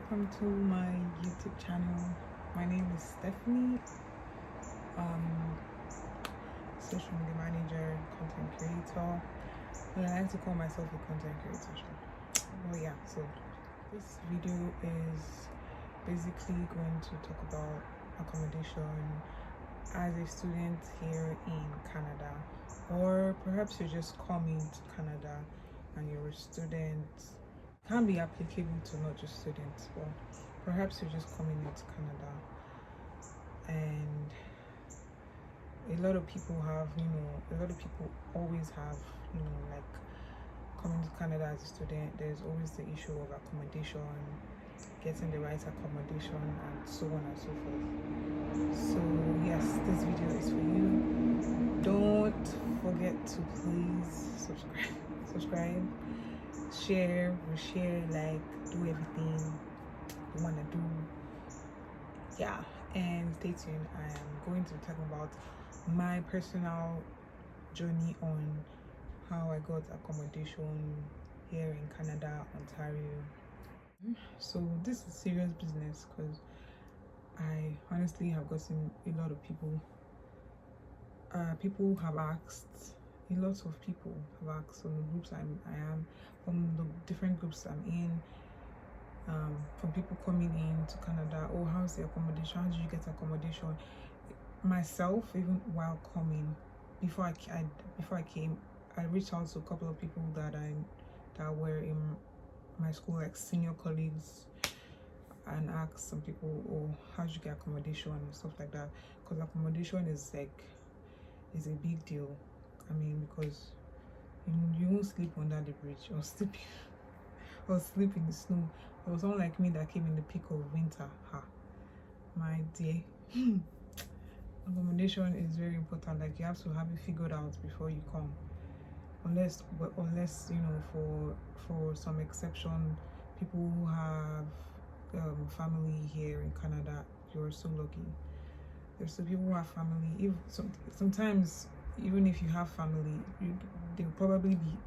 welcome to my YouTube channel. My name is Stephanie, social media manager, content creator. Well, I like to call myself a content creator. Oh yeah, so this video is basically going to talk about accommodation as a student here in Canada, or perhaps you're just coming to Canada and you're a student. Can be applicable to not just students, but perhaps you're just coming into Canada, and a lot of people always have, like, coming to Canada as a student, there's always the issue of accommodation, getting the right accommodation, and so on and so forth. So yes, this video is for you. Don't forget to please subscribe, share, reshare, like, do everything you want to do. Yeah, and stay tuned. I am going to be talking about my personal journey on how I got accommodation here in Canada, Ontario. So this is serious business because I honestly have gotten a lot of people have asked, a lot of people have asked from the groups I am, from the different groups I'm in, from people coming in to Canada. Oh, how's the accommodation? How did you get accommodation? Myself, even while coming, before I came, I reached out to a couple of people that were in my school, like senior colleagues, and asked some people, oh, how did you get accommodation and stuff like that, because accommodation is a big deal. I mean, because you won't sleep under the bridge or sleep in the snow. There was someone like me that came in the peak of winter. My dear. Accommodation is very important. Like, you have to have it figured out before you come, unless for some exception, people who have family here in Canada, you're so lucky. There's some people who have family. Sometimes even if you have family, they'll probably be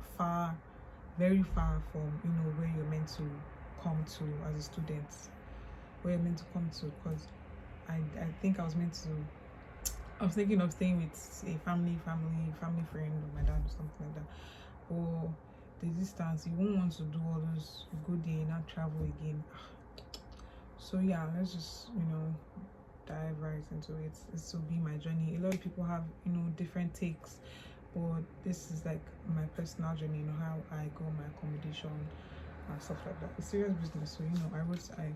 very far from where you're meant to come to as a student, where you're meant to come to. Because I think I was thinking of staying with a family friend of my dad or something like that. Or the distance, you won't want to do all those, go there, not travel again. So yeah, let's just dive right into it. This will be my journey. A lot of people have different takes, but this is like my personal journey, how I got my accommodation and stuff like that. It's serious business. So I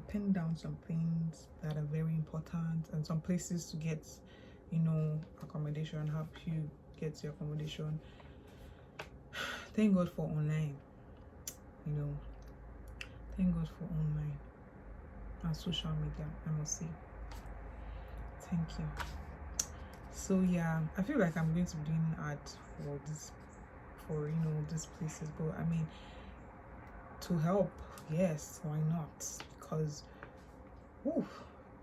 pinned down some things that are very important and some places to get accommodation, help you get your accommodation. Thank God for online. Thank God for online and social media, I must say. Thank you. So yeah, I feel like I'm going to be doing art for these places, but I mean, to help, yes, why not? Because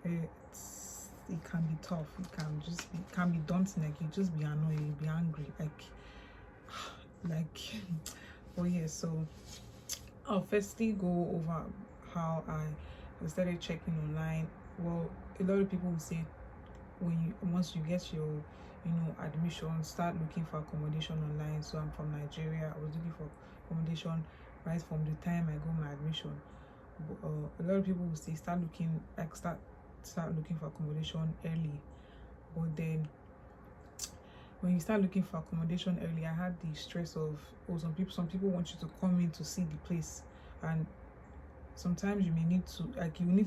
it can be tough. It can be daunting. Like, you just be annoyed, you be angry, like oh yeah. So I'll firstly go over how I started checking online. Well, a lot of people will say, once you get your admission, start looking for accommodation online. So I'm from Nigeria. I was looking for accommodation right from the time I got my admission. A lot of people will say start looking for accommodation early. But then when you start looking for accommodation early, I had the stress of, some people want you to come in to see the place, and sometimes you need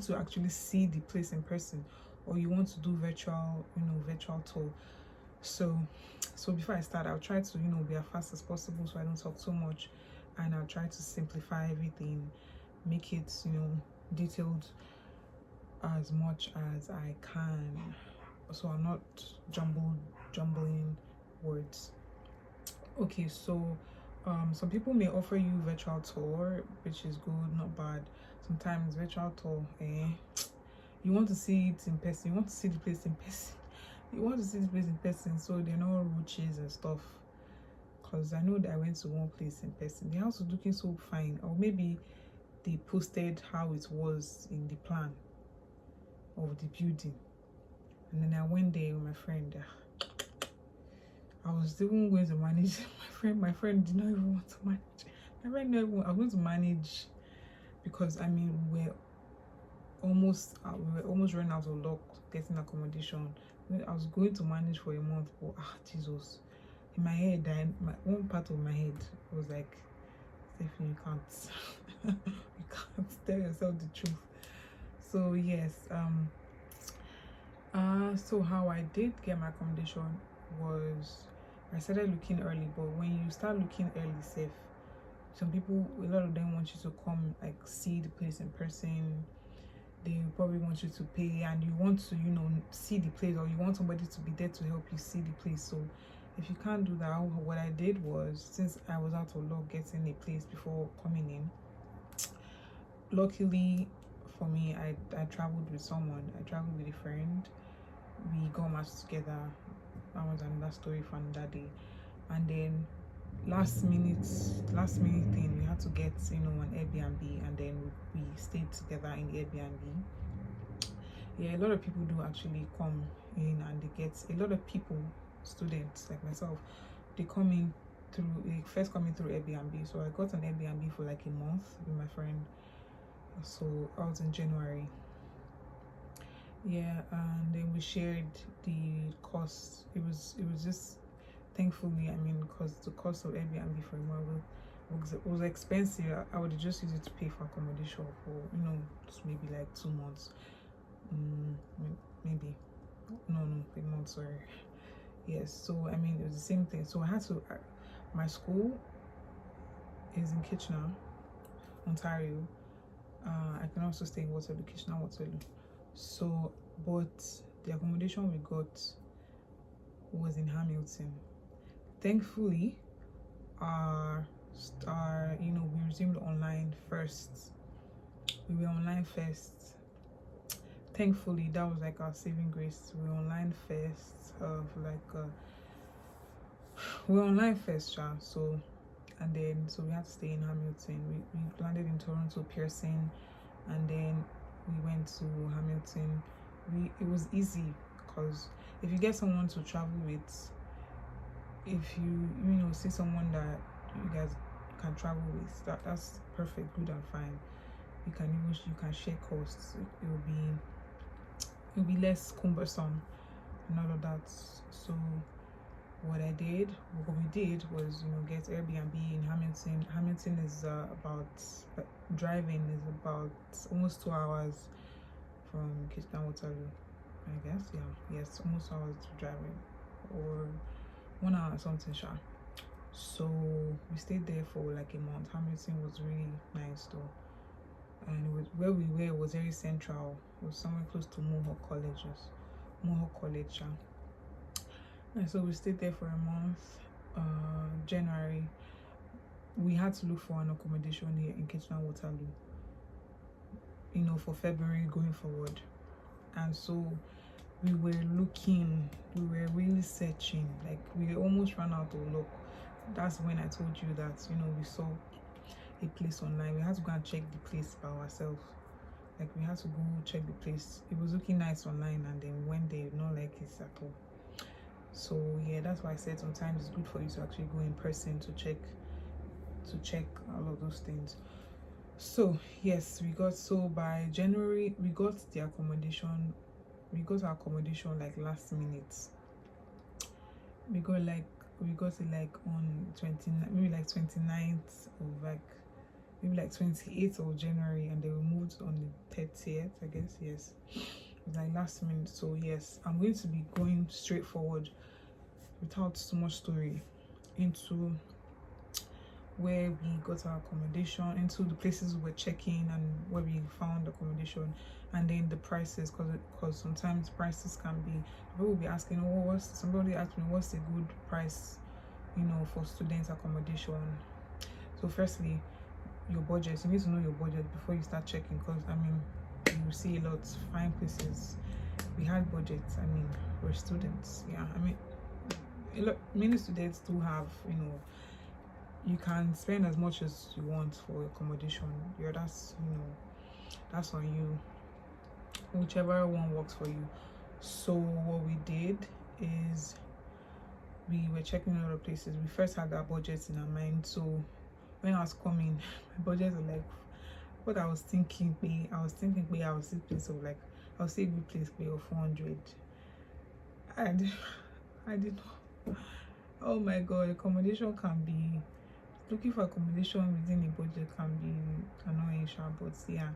to actually see the place in person, or you want to do virtual tour. So before I start, I'll try to be as fast as possible so I don't talk so much, and I'll try to simplify everything, make it detailed as much as I can, so I'm not jumbling words. Okay, so some people may offer you virtual tour, which is good, not bad. Sometimes virtual tour, you want to see it in person, you want to see the place in person, so they're not roaches and stuff. Because I know that I went to one place in person, the house was looking so fine, or maybe they posted how it was in the plan of the building. And then I went there with my friend. I was even going to manage my friend did not even want to manage. My friend never, I was going to manage because I mean we were almost running out of luck getting accommodation. I was going to manage for a month, but Jesus, in my head, one part of my head was like, Stephanie, you can't you can't tell yourself the truth. So yes, so how I did get my accommodation was I started looking early, but when you start looking early, safe, some people, a lot of them want you to come like see the place in person. They probably want you to pay, and you want to, see the place, or you want somebody to be there to help you see the place. So if you can't do that, what I did was, since I was out of luck getting a place before coming in, luckily for me, I traveled with someone. I traveled with a friend. We got matched together. That was another story for another day. And then last minute thing, we had to get an Airbnb, and then we stayed together in the Airbnb. Yeah, a lot of people do actually come in, and they get a lot of people, students like myself, they first come in through Airbnb. So I got an Airbnb for like a month with my friend. So I was in January. Yeah, and then we shared the cost. It was just, thankfully, I mean, because the cost of Airbnb for a month was expensive. I would just use it to pay for accommodation for just maybe like 2 months. Maybe no 3 months, sorry. Yes, so I mean, it was the same thing. So I had to my school is in Kitchener, Ontario. I can also stay in Waterloo, Kitchener, Waterloo. So, but the accommodation we got was in Hamilton. Thankfully, we resumed online first. We were online first. Thankfully, that was like our saving grace. We were online first. We were online first, so, and then so we had to stay in Hamilton. We landed in Toronto, Pearson, and then we went to Hamilton. It was easy because if you get someone to travel with, if you see someone that you guys can travel with, that's perfect, good and fine. You can share costs. It'll be less cumbersome and all of that. So what we did was get Airbnb in Hamilton. Hamilton is driving is about almost 2 hours from Kitchener, Waterloo, I guess. Yes, almost 2 hours driving, or 1 hour or something. So we stayed there for like a month. Hamilton was really nice though, and where we were was very central. It was somewhere close to Mohawk College. And so we stayed there for a month. January, we had to look for an accommodation here in Kitchener, Waterloo, for February going forward. And so we were really searching, like we almost ran out of luck. That's when I told you that we saw a place online. We had to go and check the place by ourselves. Like we had to go check the place. It was looking nice online, and then we went there, not like it at all. So yeah, that's why I said sometimes it's good for you to actually go in person to check all of those things. So yes, by January we got the accommodation. We got our accommodation like last minute. We got it like on 29th of maybe 28th of January, and then we moved on the 30th, I guess. Yes, it's like last minute. So yes, I'm going to be going straight forward without too much story into where we got our accommodation, into the places we were checking, and where we found accommodation, and then the prices, because sometimes prices can be, people will be asking, somebody asked me what's a good price for student accommodation. So firstly, your budget. You need to know your budget before you start checking, because I mean, you see a lot fine places. We had budgets. I mean, we're students. Yeah, I mean, many students do have you can spend as much as you want for accommodation. Yeah, that's, you know, that's on you, whichever one works for you. So what we did is we were checking other places. We first had our budgets in our mind. So when I was coming, my budget was like, what I was thinking, I was see place of like, I'll see a good place pay of 400. And I did not. Oh my god, accommodation can be, looking for accommodation within a budget can be annoying, but yeah,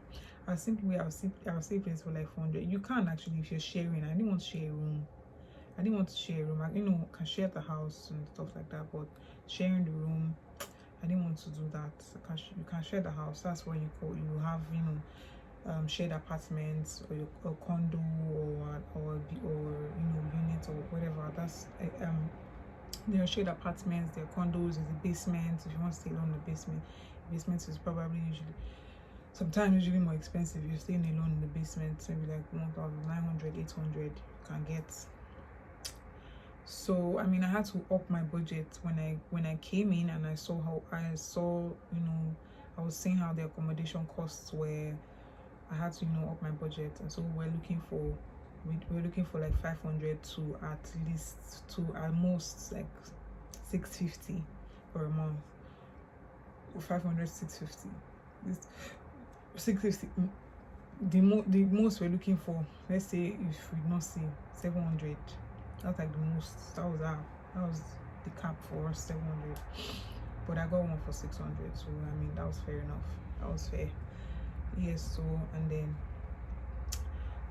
I'll see a place for like 400. You can actually, if you're sharing. I didn't want to share a room. I, you know, can share the house and stuff like that, but sharing the room, I didn't want to do that. You can share the house. That's what you call, you have, you know, shared apartments, or a condo, or you know, unit or whatever. That's there are shared apartments, there are condos, there's a basement. If you want to stay alone in the basement is probably usually more expensive. If you're staying alone in the basement, maybe like 1,900, 800 you can get. So I mean, I had to up my budget when I came in, and I saw, you know, I was seeing how the accommodation costs were. I had to, you know, up my budget, and so we're looking for like 500 to at most like 650 for a month. 500, 650. This 650. The most we're looking for, let's say, if we not see 700. That's like the most. That was the cap for us, 700. But I got one for 600. So I mean, that was fair enough. That was fair. Yes.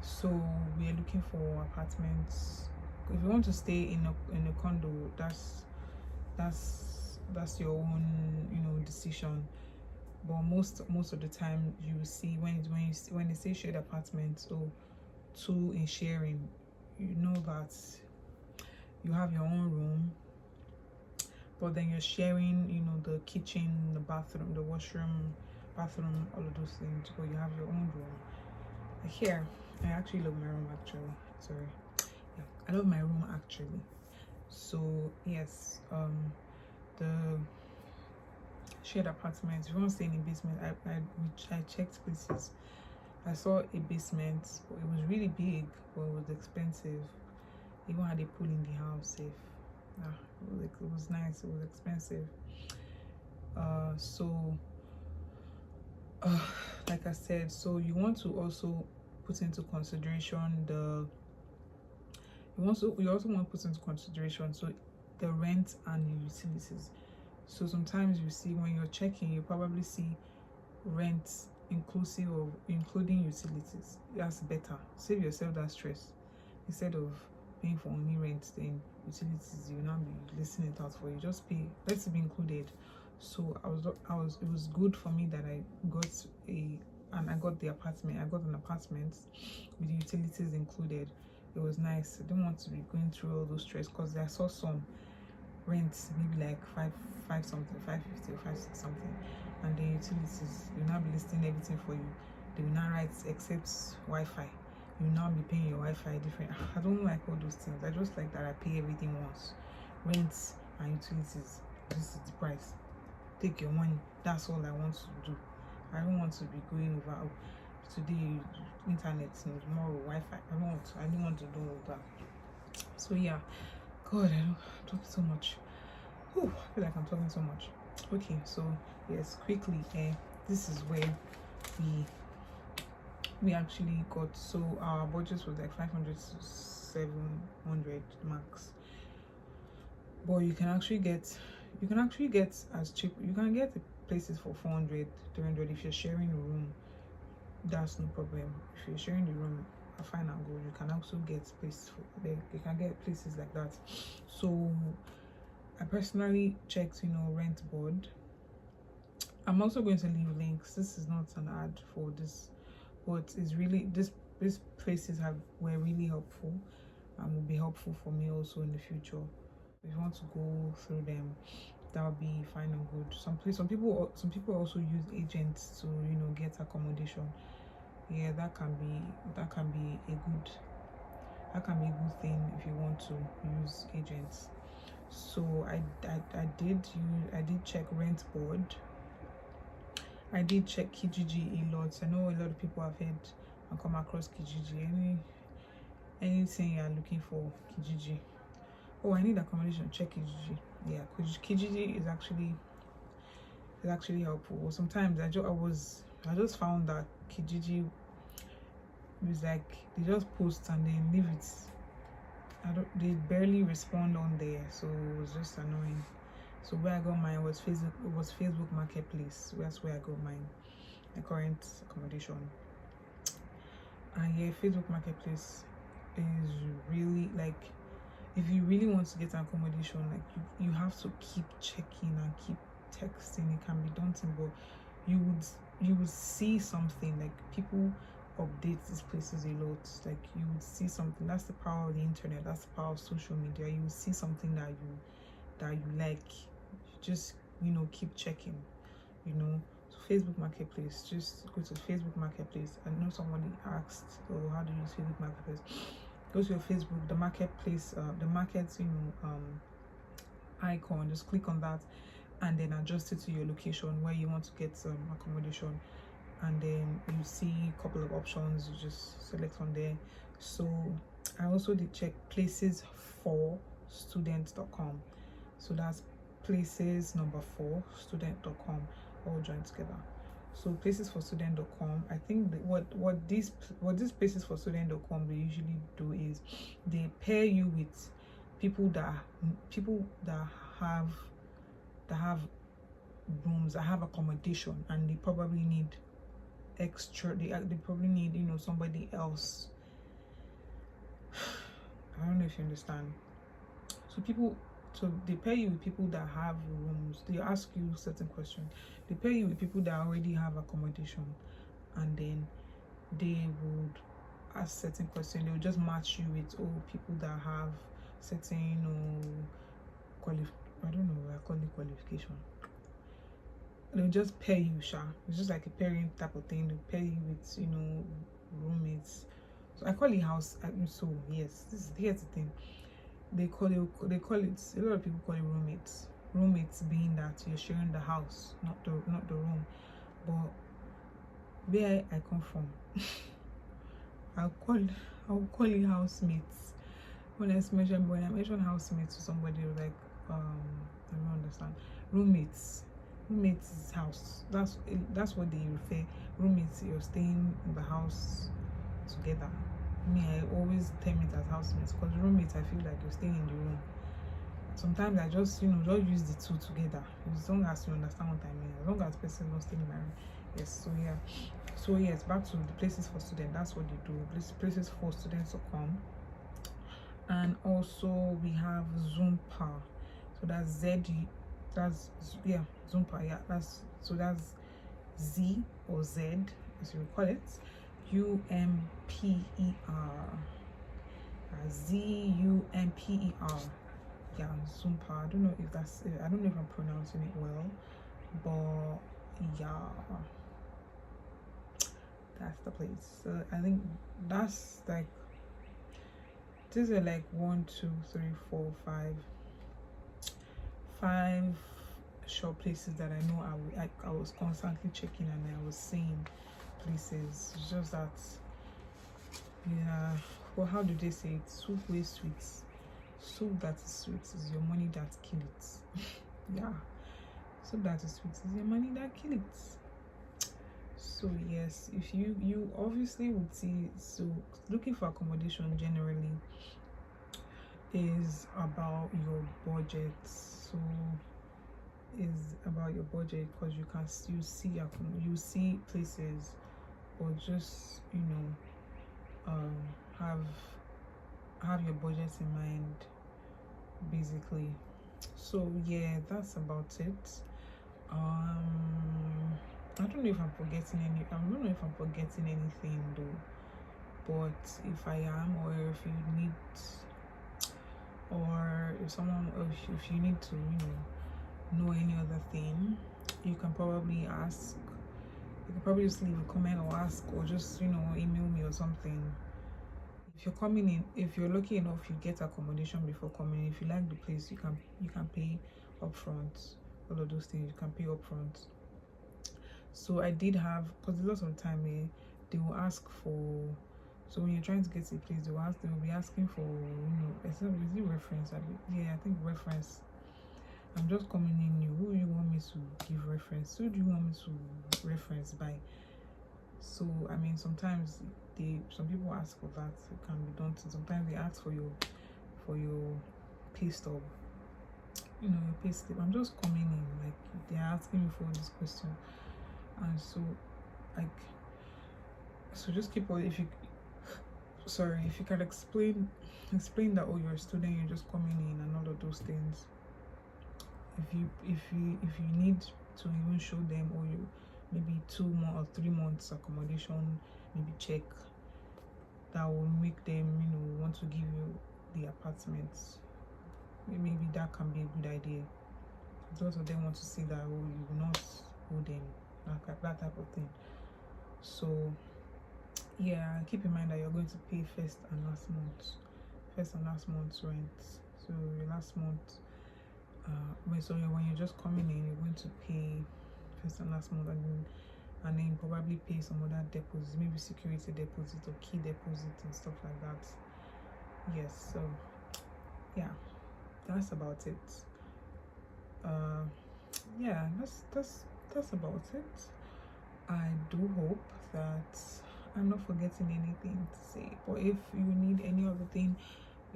So we are looking for apartments. If you want to stay in a condo, that's your own, you know, decision. But most of the time, you see when they say shared apartments or two in sharing, you know that you have your own room, but then you're sharing, you know, the kitchen, the bathroom, the washroom, all of those things. But you have your own room. Here, I actually love my room actually. Sorry, yeah, I love my room actually. So yes, the shared apartments. If you want to stay in a basement, I checked places. I saw a basement. It was really big, but it was expensive. Even had a pool in the house. It was nice. It was expensive. Like I said, so you want to also put into consideration you also want to put into consideration so the rent and the utilities. So sometimes you see, when you're checking, you probably see rent including utilities. That's better. Save yourself that stress. Instead of paying for only rent, then utilities you will not be listing it out for you. Just pay, let it be included. So it was good for me that I got the apartment. I got an apartment with the utilities included. It was nice. I didn't want to be going through all those stress, because I saw some rents maybe like 5 something, 550 or 56 something, and the utilities, you will not be listing everything for you. They will not write except Wi-Fi. You will now be paying your Wi-Fi different. I don't like all those things. I just like that I pay everything once. Rents and utilities, this is the price. Take your money. That's all I want to do. I don't want to be going over today internet, tomorrow Wi-Fi. I don't want to do all that. So yeah, God, I'm talking so much. Whew, I feel like I'm talking so much. Okay, so yes, quickly, this is where we actually got. So our budget was like 500 to 700 max. But you can actually get as cheap. You can get places for 400, 300 if you're sharing a room. That's no problem. If you're sharing the room, fine and good. You can also get places for there. You can get places like that. So I personally checked, you know, Rentboard. I'm also going to leave links. This is not an ad for this, but it's really these places were really helpful and will be helpful for me also in the future. If you want to go through them, that would be fine and good. Some people also use agents to, you know, get accommodation. Yeah, that can be a good thing if you want to use agents. So I did check Rentboard. I did check Kijiji a lot. I know a lot of people have heard and come across Kijiji. Anything you're looking for, Kijiji. Oh, I need accommodation. Check Kijiji. Yeah, Kijiji is actually helpful. Sometimes I just found that Kijiji is like they just post and then leave it. They barely respond on there, so it was just annoying. So where I got mine was Facebook Marketplace. That's where I got my current accommodation. And yeah, Facebook Marketplace is really like, if you really want to get an accommodation, like you have to keep checking and keep texting. It can be daunting, but you would see something. Like, people update these places a lot. Like, you would see something. That's the power of the internet. That's the power of social media. You will see something that you like. Just keep checking. So Facebook Marketplace. Just go to Facebook Marketplace. I know somebody asked, "Oh, how do you use Facebook Marketplace?" Go to your Facebook, the marketplace, the markets, icon. Just click on that, and then adjust it to your location where you want to get accommodation. And then you see a couple of options. You just select on there. So I also did check places for students.com. So that's places number 4 student.com, all joined together. So places for student.com, I think what these places for student.com they usually do is they pair you with people that have rooms, that have accommodation, and they probably need extra. They probably need somebody else. I don't know if you understand. So they pair you with people that have rooms. They ask you certain questions. They pair you with people that already have accommodation, and then they would ask certain questions. They will just match you with people that have certain I don't know, I call it qualification. They'll just pair you, It's just like a pairing type of thing. They'll pair you with roommates. So I call it house. So yes, here's the thing. They call it, a lot of people call it roommates. Roommates being that you're sharing the house, not the room. But where I come from, I'll call it housemates. When I mention housemates to somebody, like I don't understand. Roommates is house. That's what they refer. Roommates, you're staying in the house together. I always term it as housemates, because roommates, I feel like you're staying in the room. Sometimes I just just use the two together, as long as you understand what I mean, as long as person not staying in my room. Yes. So yes, back to the places for students. That's what they do. Places for students.com. And also we have Zoompa. So that's Zoompa. Yeah, that's Z or Z, as you call it. UMPER. ZUMPER. Yeah, Zoompa. I don't know if I'm pronouncing it well, but yeah, that's the place. So I think that's like, these are like 1, 2, 3, 4, 5 short places that I know I was constantly checking, and I was seeing places. It's just that, yeah, well, how do they say it? Soup way sweet. Soup that is sweet is your money that kill it. Yeah, soup that is sweet is your money that kill it. So yes, if you obviously would see, so looking for accommodation generally is about your budget. So is about your budget, because you see places, or just have your budget in mind, basically. So yeah, that's about it. I don't know if I'm forgetting anything though, but if I am, or if you need, or if you need to know any other thing, you can probably ask. You can probably just leave a comment or ask, or just email me or something. If you're coming in, if you're lucky enough, you get accommodation before coming in. If you like the place, you can pay upfront. All of those things you can pay upfront. So I did have, because a lot of the time they will ask for, so when you're trying to get a place, they will be asking for, is it reference? I think reference. I'm just coming in new. Who you want me to give reference? Who do you want me to reference by? So I mean, sometimes some people ask for that. It can be done. Sometimes they ask for your pay stub. Your pay slip. I'm just coming in, like they're asking me for this question, and so just keep on. If you can explain that, oh, you're a student, you're just coming in, and all of those things. If you need to even show them, or you maybe 2 months or 3 months accommodation, maybe check, that will make them want to give you the apartments. Maybe that can be a good idea. Lots of them want to see that, oh, you will not owe them, that type of thing. So yeah, keep in mind that you're going to pay first and last month's rent. So your last month, when you're just coming in, you're going to pay first and last month, and then probably pay some other deposits, maybe security deposit or key deposit and stuff like that. Yes, so yeah, that's about it. Yeah, that's about it. I do hope that I'm not forgetting anything to say, but if you need any other thing,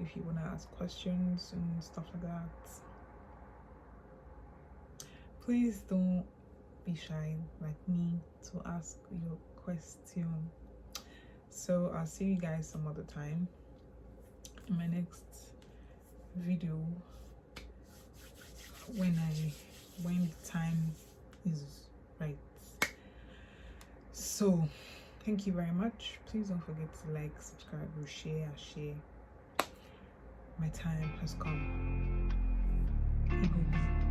if you want to ask questions and stuff like that, please don't be shy like me to ask your question. So I'll see you guys some other time in my next video, when the time is right. So thank you very much. Please don't forget to like, subscribe, or share. My time has come. It will be